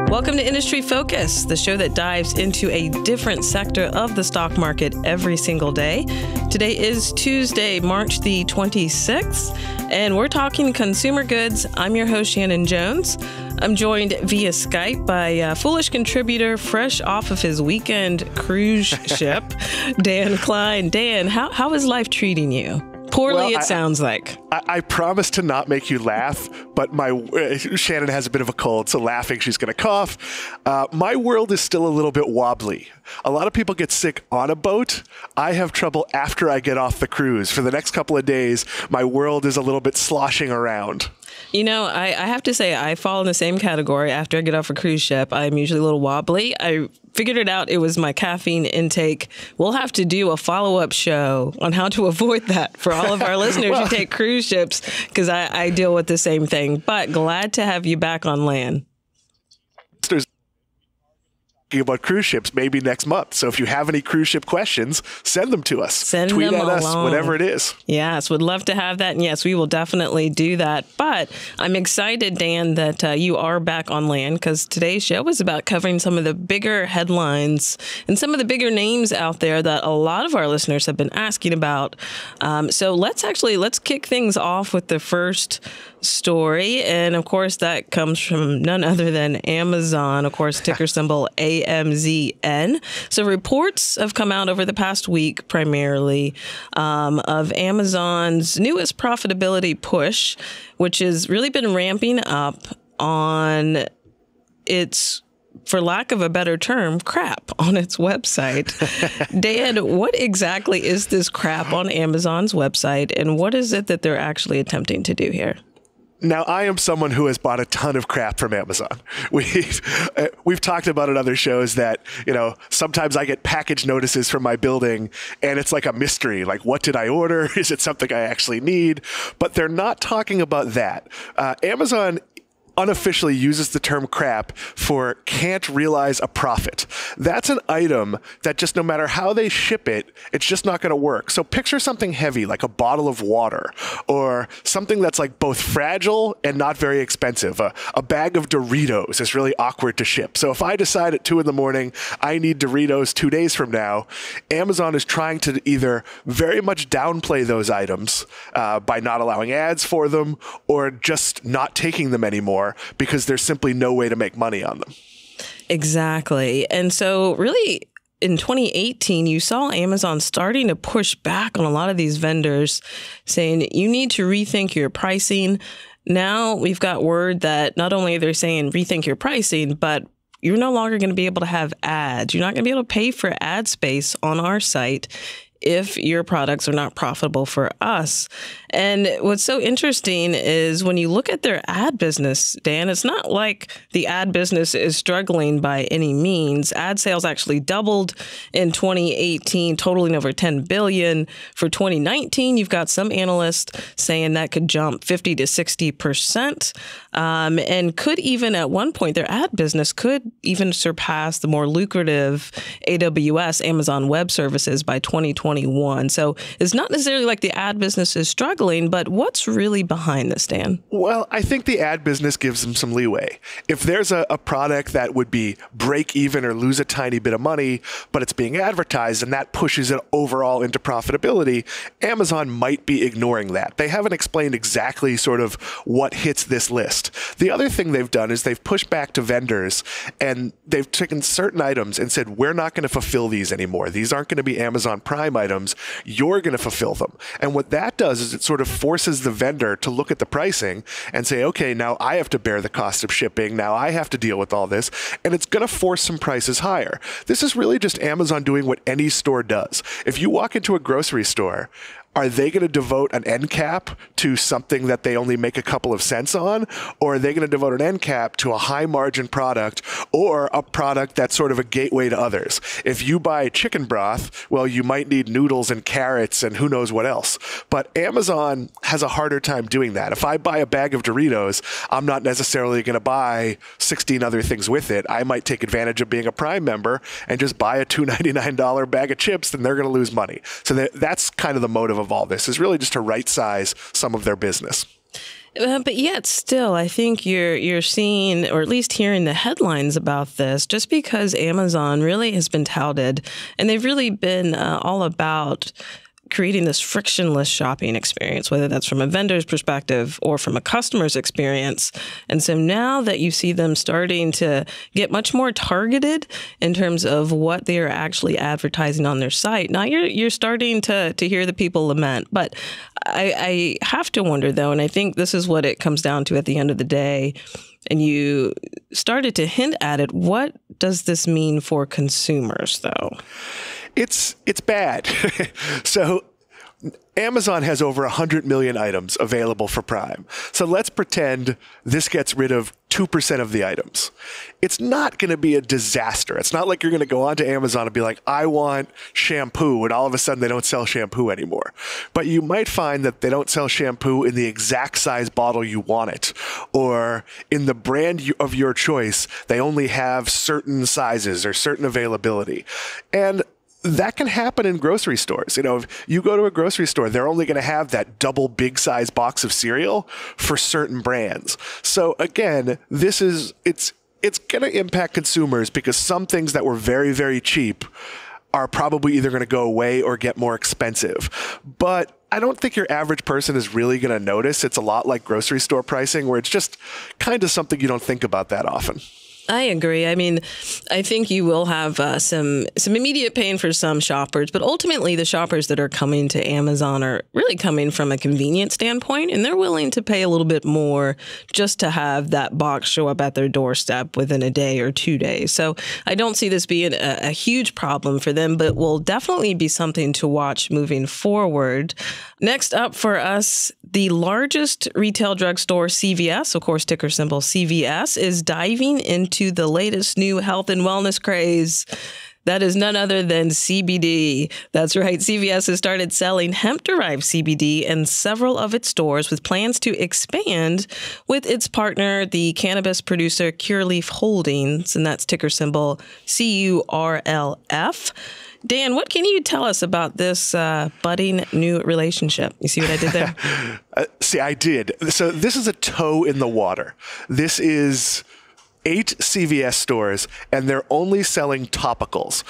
Welcome to Industry Focus, the show that dives into a different sector of the stock market every single day. Today is Tuesday, March the 26th, and we're talking consumer goods. I'm your host, Shannon Jones. I'm joined via Skype by Foolish contributor, fresh off of his weekend cruise ship, Dan Klein. Dan, how is life treating you? Poorly, it sounds like. I promise to not make you laugh, but Shannon has a bit of a cold, so laughing, she's going to cough. My world is still a little bit wobbly. A lot of people get sick on a boat. I have trouble after I get off the cruise. For the next couple of days, my world is a little bit sloshing around. You know, I have to say I fall in the same category. After I get off a cruise ship, I'm usually a little wobbly. I figured it out. It was my caffeine intake. We'll have to do a follow-up show on how to avoid that for all of our listeners who take cruise ships, because I deal with the same thing. But glad to have you back on land. About cruise ships maybe next month. So if you have any cruise ship questions, send them to us. Tweet at us, whatever it is. Yes, would love to have that. And yes, we will definitely do that. But I'm excited, Dan, that you are back on land, because today's show is about covering some of the bigger headlines and some of the bigger names out there that a lot of our listeners have been asking about. So let's kick things off with the first story. And of course, that comes from none other than Amazon, of course, ticker symbol AMZN. So reports have come out over the past week, primarily, of Amazon's newest profitability push, which has really been ramping up on its, for lack of a better term, crap on its website. Dan, what exactly is this crap on Amazon's website, and what is it that they're actually attempting to do here? Now, I am someone who has bought a ton of crap from Amazon. We've talked about in other shows that, sometimes I get package notices from my building and it's like a mystery. Like, what did I order? Is it something I actually need? But they're not talking about that. Amazon unofficially uses the term crap for can't realize a profit. That's an item that just no matter how they ship it, it's just not going to work. So picture something heavy like a bottle of water, or something that's like both fragile and not very expensive. A bag of Doritos is really awkward to ship. So if I decide at 2 a.m. I need Doritos 2 days from now, Amazon is trying to either very much downplay those items by not allowing ads for them, or just not taking them anymore, because there's simply no way to make money on them. Exactly. And so really in 2018, you saw Amazon starting to push back on a lot of these vendors, saying you need to rethink your pricing. Now we've got word that not only are they saying rethink your pricing, but you're no longer going to be able to have ads. You're not going to be able to pay for ad space on our site if your products are not profitable for us. And what's so interesting is when you look at their ad business, Dan, it's not like the ad business is struggling by any means. Ad sales actually doubled in 2018, totaling over $10 billion. For 2019, you've got some analysts saying that could jump 50 to 60%, and could even at one point, their ad business could even surpass the more lucrative AWS, Amazon Web Services, by 2021. So it's not necessarily like the ad business is struggling, but what's really behind this, Dan? Well, I think the ad business gives them some leeway. If there's a product that would be break even or lose a tiny bit of money, but it's being advertised and that pushes it overall into profitability, Amazon might be ignoring that. They haven't explained exactly sort of what hits this list. The other thing they've done is they've pushed back to vendors and they've taken certain items and said, we're not going to fulfill these anymore. These aren't going to be Amazon Prime items. You're going to fulfill them. And what that does is it sort of forces the vendor to look at the pricing and say, okay, now I have to bear the cost of shipping. Now I have to deal with all this. And it's going to force some prices higher. This is really just Amazon doing what any store does. If you walk into a grocery store, are they going to devote an end cap to something that they only make a couple of cents on? Or are they going to devote an end cap to a high margin product, or a product that's sort of a gateway to others? If you buy chicken broth, well, you might need noodles and carrots and who knows what else. But Amazon has a harder time doing that. If I buy a bag of Doritos, I'm not necessarily going to buy 16 other things with it. I might take advantage of being a Prime member and just buy a $2.99 bag of chips, then they're going to lose money. So that's kind of the motive of all this, is really just to right size some of their business. But yet still, I think you're seeing, or at least hearing the headlines about this, just because Amazon really has been touted, and they've really been all about creating this frictionless shopping experience, whether that's from a vendor's perspective or from a customer's experience. And so now that you see them starting to get much more targeted in terms of what they are actually advertising on their site, now you're starting to hear the people lament. But I have to wonder, though, and I think this is what it comes down to at the end of the day, and you started to hint at it, what does this mean for consumers, though? It's bad. So Amazon has over 100 million items available for Prime. So let's pretend this gets rid of 2% of the items. It's not going to be a disaster. It's not like you're going to go onto Amazon and be like, I want shampoo, and all of a sudden they don't sell shampoo anymore. But you might find that they don't sell shampoo in the exact size bottle you want it, or in the brand of your choice, they only have certain sizes or certain availability. And that can happen in grocery stores. You know, if you go to a grocery store, they're only going to have that double big size box of cereal for certain brands. So again, it's going to impact consumers because some things that were very, very cheap are probably either going to go away or get more expensive. But I don't think your average person is really going to notice. It's a lot like grocery store pricing, where it's just kind of something you don't think about that often. I agree. I mean, I think you will have some immediate pain for some shoppers, but ultimately the shoppers that are coming to Amazon are really coming from a convenience standpoint, and they're willing to pay a little bit more just to have that box show up at their doorstep within a day or 2 days. So I don't see this being a huge problem for them, but will definitely be something to watch moving forward. Next up for us, the largest retail drugstore, CVS, of course, ticker symbol CVS, is diving into the latest new health and wellness craze. That is none other than CBD. That's right. CVS has started selling hemp-derived CBD in several of its stores, with plans to expand with its partner, the cannabis producer Curaleaf Holdings, and that's ticker symbol CURLF. Dan, what can you tell us about this budding new relationship? You see what I did there? See, I did. So this is a toe in the water. This is 8 CVS stores, and they're only selling topicals,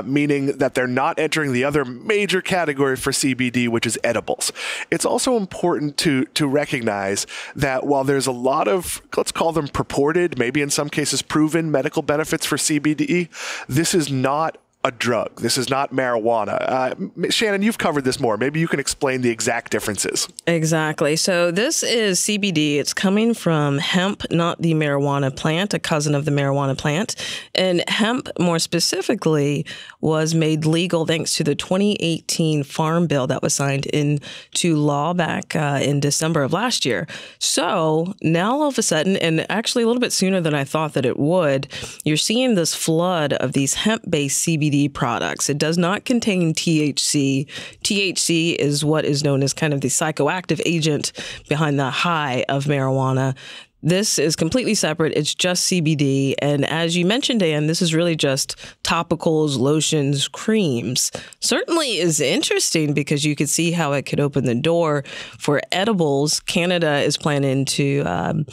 meaning that they're not entering the other major category for CBD, which is edibles. It's also important to recognize that while there's a lot of, let's call them purported, maybe in some cases proven medical benefits for CBD, this is not a drug. This is not marijuana. Shannon, you've covered this more. Maybe you can explain the exact differences. Exactly. So this is CBD. It's coming from hemp, not the marijuana plant, a cousin of the marijuana plant. And hemp, more specifically, was made legal thanks to the 2018 Farm Bill that was signed into law back in December of last year. So now all of a sudden, and actually a little bit sooner than I thought that it would, you're seeing this flood of these hemp-based CBD products. It does not contain THC. THC is what is known as kind of the psychoactive agent behind the high of marijuana. This is completely separate. It's just CBD. And as you mentioned, Dan, this is really just topicals, lotions, creams. Certainly is interesting because you could see how it could open the door for edibles. Canada is planning to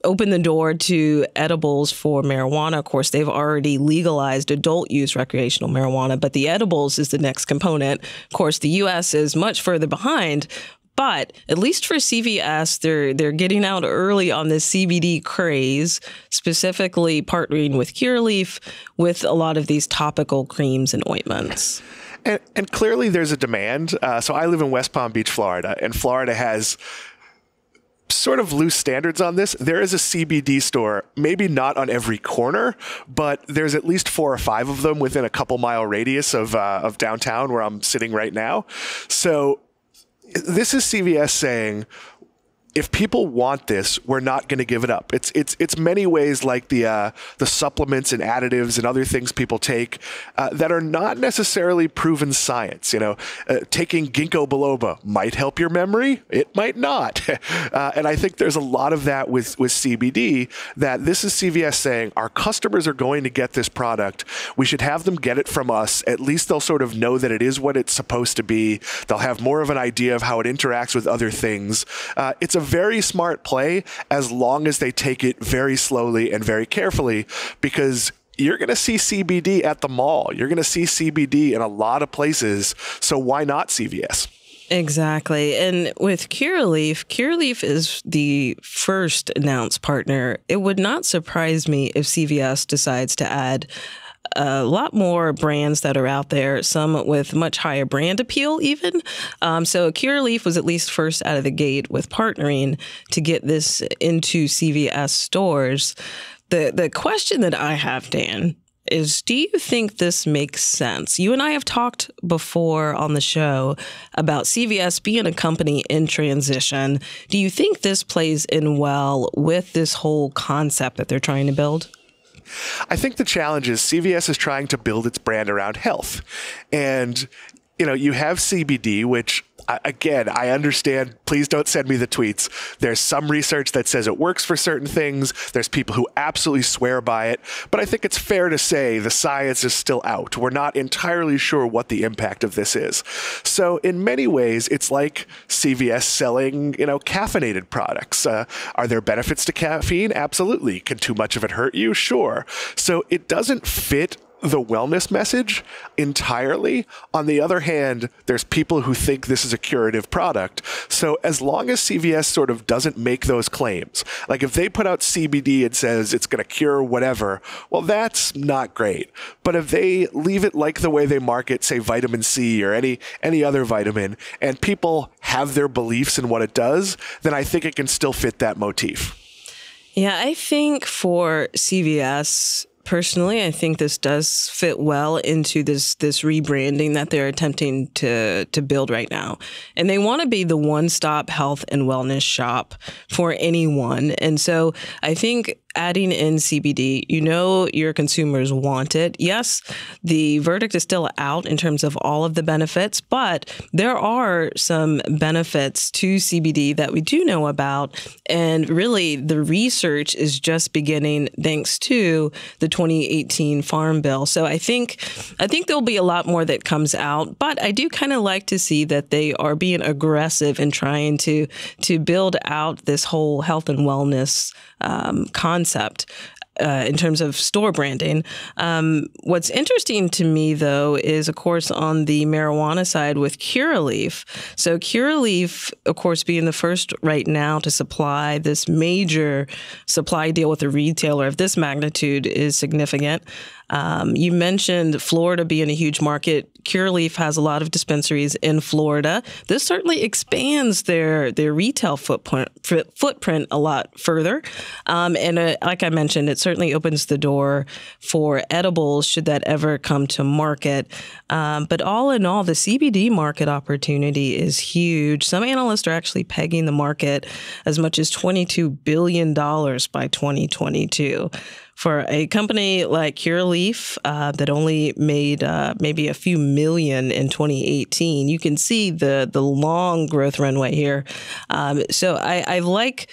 open the door to edibles for marijuana. Of course, they've already legalized adult use recreational marijuana, but the edibles is the next component. Of course, the U.S. is much further behind, but at least for CVS, they're getting out early on this CBD craze, specifically partnering with Curaleaf with a lot of these topical creams and ointments. And clearly there's a demand. So I live in West Palm Beach, Florida, and Florida has sort of loose standards on this. There is a CBD store, maybe not on every corner, but there's at least 4 or 5 of them within a couple mile radius of downtown where I'm sitting right now. So this is CVS saying, if people want this, we're not going to give it up. It's many ways like the supplements and additives and other things people take that are not necessarily proven science. You know, taking ginkgo biloba might help your memory. It might not. And I think there's a lot of that with CBD, that this is CVS saying our customers are going to get this product. We should have them get it from us. At least they'll sort of know that it is what it's supposed to be. They'll have more of an idea of how it interacts with other things. It's a very smart play as long as they take it very slowly and very carefully, because you're going to see CBD at the mall. You're going to see CBD in a lot of places. So why not CVS? Exactly. And with Curaleaf is the first announced partner. It would not surprise me if CVS decides to add a lot more brands that are out there, some with much higher brand appeal even. So Curaleaf was at least first out of the gate with partnering to get this into CVS stores. The question that I have, Dan, is do you think this makes sense? You and I have talked before on the show about CVS being a company in transition. Do you think this plays in well with this whole concept that they're trying to build? I think the challenge is CVS is trying to build its brand around health. And, you have CBD, which, again, I understand. Please don't send me the tweets. There's some research that says it works for certain things. There's people who absolutely swear by it. But I think it's fair to say the science is still out. We're not entirely sure what the impact of this is. So in many ways, it's like CVS selling, caffeinated products. Are there benefits to caffeine? Absolutely. Can too much of it hurt you? Sure. So it doesn't fit the wellness message entirely. On the other hand, there's people who think this is a curative product. So as long as CVS sort of doesn't make those claims, like if they put out CBD and says it's going to cure whatever, well, that's not great. But if they leave it like the way they market, say, vitamin C or any other vitamin, and people have their beliefs in what it does, then I think it can still fit that motif. Yeah, I think for CVS, personally, I think this does fit well into this rebranding that they're attempting to build right now. And they want to be the one-stop health and wellness shop for anyone. And so I think adding in CBD, your consumers want it. Yes, the verdict is still out in terms of all of the benefits, but there are some benefits to CBD that we do know about. And really, the research is just beginning thanks to the 2018 Farm Bill. So I think there'll be a lot more that comes out, but I do kind of like to see that they are being aggressive in trying to build out this whole health and wellness concept in terms of store branding. What's interesting to me, though, is, of course, on the marijuana side with Curaleaf. So Curaleaf, of course, being the first right now to supply this major supply deal with a retailer of this magnitude is significant. You mentioned Florida being a huge market. Curaleaf has a lot of dispensaries in Florida. This certainly expands their retail footprint a lot further. And like I mentioned, it certainly opens the door for edibles should that ever come to market. But all in all, the CBD market opportunity is huge. Some analysts are actually pegging the market as much as $22 billion by 2022. For a company like Curaleaf that only made maybe a few million in 2018, you can see the long growth runway here. So I like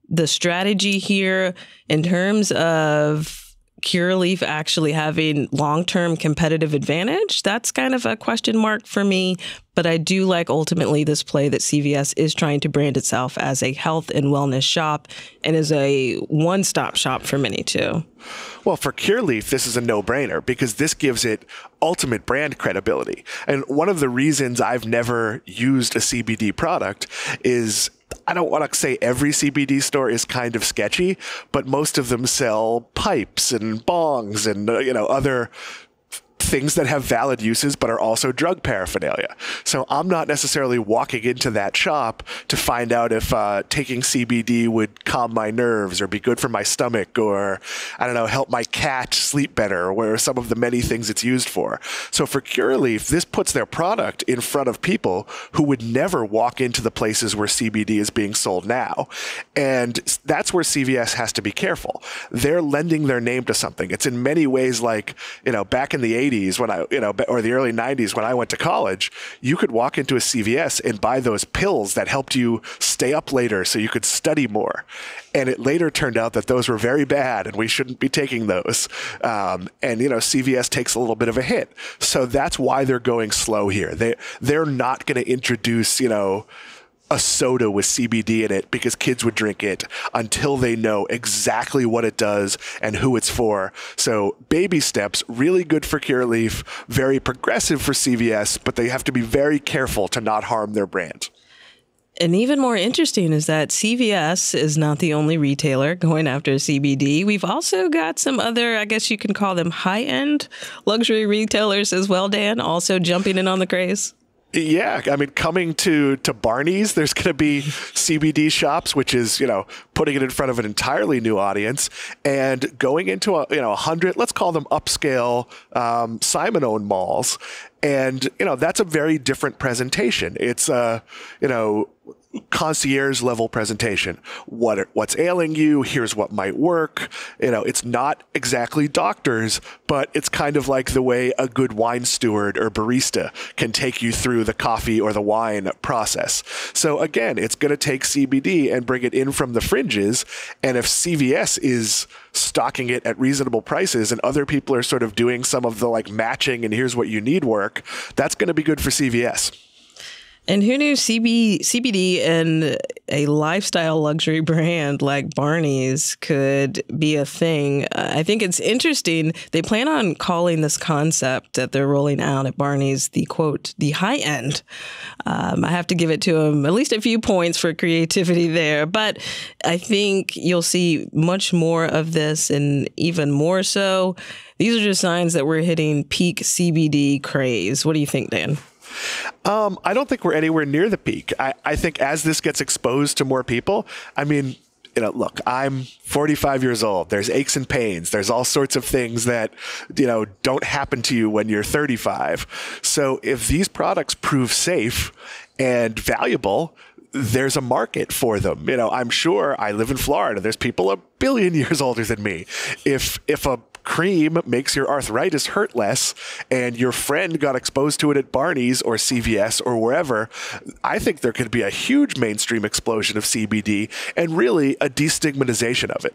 the strategy here in terms of Curaleaf actually having long-term competitive advantage. That's kind of a question mark for me. But I do like ultimately this play that CVS is trying to brand itself as a health and wellness shop and is a one-stop shop for many too. Well, for Curaleaf, this is a no-brainer because this gives it ultimate brand credibility. And one of the reasons I've never used a CBD product is I don't want to say every CBD store is kind of sketchy, but most of them sell pipes and bongs and other things that have valid uses but are also drug paraphernalia. So I'm not necessarily walking into that shop to find out if taking CBD would calm my nerves or be good for my stomach or, help my cat sleep better, or some of the many things it's used for. So for Curaleaf, this puts their product in front of people who would never walk into the places where CBD is being sold now. And that's where CVS has to be careful. They're lending their name to something. It's in many ways like, back in the 80s, when or the early 90s when I went to college, you could walk into a CVS and buy those pills that helped you stay up later so you could study more. And it later turned out that those were very bad and we shouldn't be taking those. CVS takes a little bit of a hit. So that's why they're going slow here. They're not going to introduce, a soda with CBD in it because kids would drink it until they know exactly what it does and who it's for. So baby steps, really good for Curaleaf, very progressive for CVS, but they have to be very careful to not harm their brand. And even more interesting is that CVS is not the only retailer going after CBD. We've also got some other, I guess you can call them high-end luxury retailers as well, Dan, also jumping in on the craze. Yeah, I mean, coming to Barney's, there's going to be CBD shops, which is, putting it in front of an entirely new audience, and going into 100, let's call them upscale Simon-owned malls. And, that's a very different presentation. It's concierge level presentation. What's ailing you? Here's what might work. It's not exactly doctors, but it's kind of like the way a good wine steward or barista can take you through the coffee or the wine process. So again, it's going to take CBD and bring it in from the fringes. And if CVS is stocking it at reasonable prices and other people are sort of doing some of the matching and here's what you need work, that's going to be good for CVS. And who knew CBD and a lifestyle luxury brand like Barney's could be a thing? I think it's interesting. They plan on calling this concept that they're rolling out at Barney's the, quote, the high end. I have to give it to them at least a few points for creativity there. But I think you'll see much more of this, and even more so. These are just signs that we're hitting peak CBD craze. What do you think, Dan? I don't think we're anywhere near the peak. I think as this gets exposed to more people, I mean, look, I'm 45 years old. There's aches and pains. There's all sorts of things that, don't happen to you when you're 35. So if these products prove safe and valuable, there's a market for them. I'm sure I live in Florida. There's people a billion years older than me. If a cream makes your arthritis hurt less and your friend got exposed to it at Barney's or CVS or wherever, I think there could be a huge mainstream explosion of CBD and really a destigmatization of it.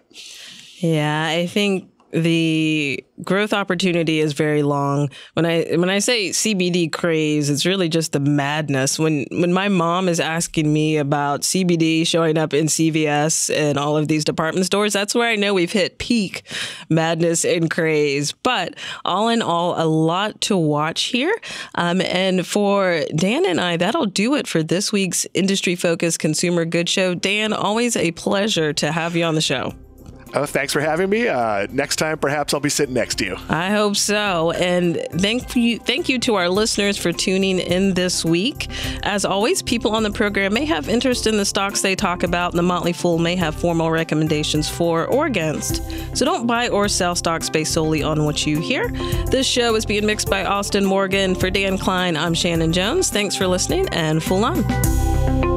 Yeah, I think the growth opportunity is very long. When I say CBD craze, it's really just the madness. When my mom is asking me about CBD showing up in CVS and all of these department stores, that's where I know we've hit peak madness and craze. But all in all, a lot to watch here. And for Dan and I, that'll do it for this week's Industry Focused Consumer Goods Show. Dan, always a pleasure to have you on the show. Oh, thanks for having me. Next time, perhaps I'll be sitting next to you. I hope so. And thank you to our listeners for tuning in this week. As always, people on the program may have interest in the stocks they talk about, and the Motley Fool may have formal recommendations for or against. So don't buy or sell stocks based solely on what you hear. This show is being mixed by Austin Morgan. For Dan Klein, I'm Shannon Jones. Thanks for listening, and Fool on.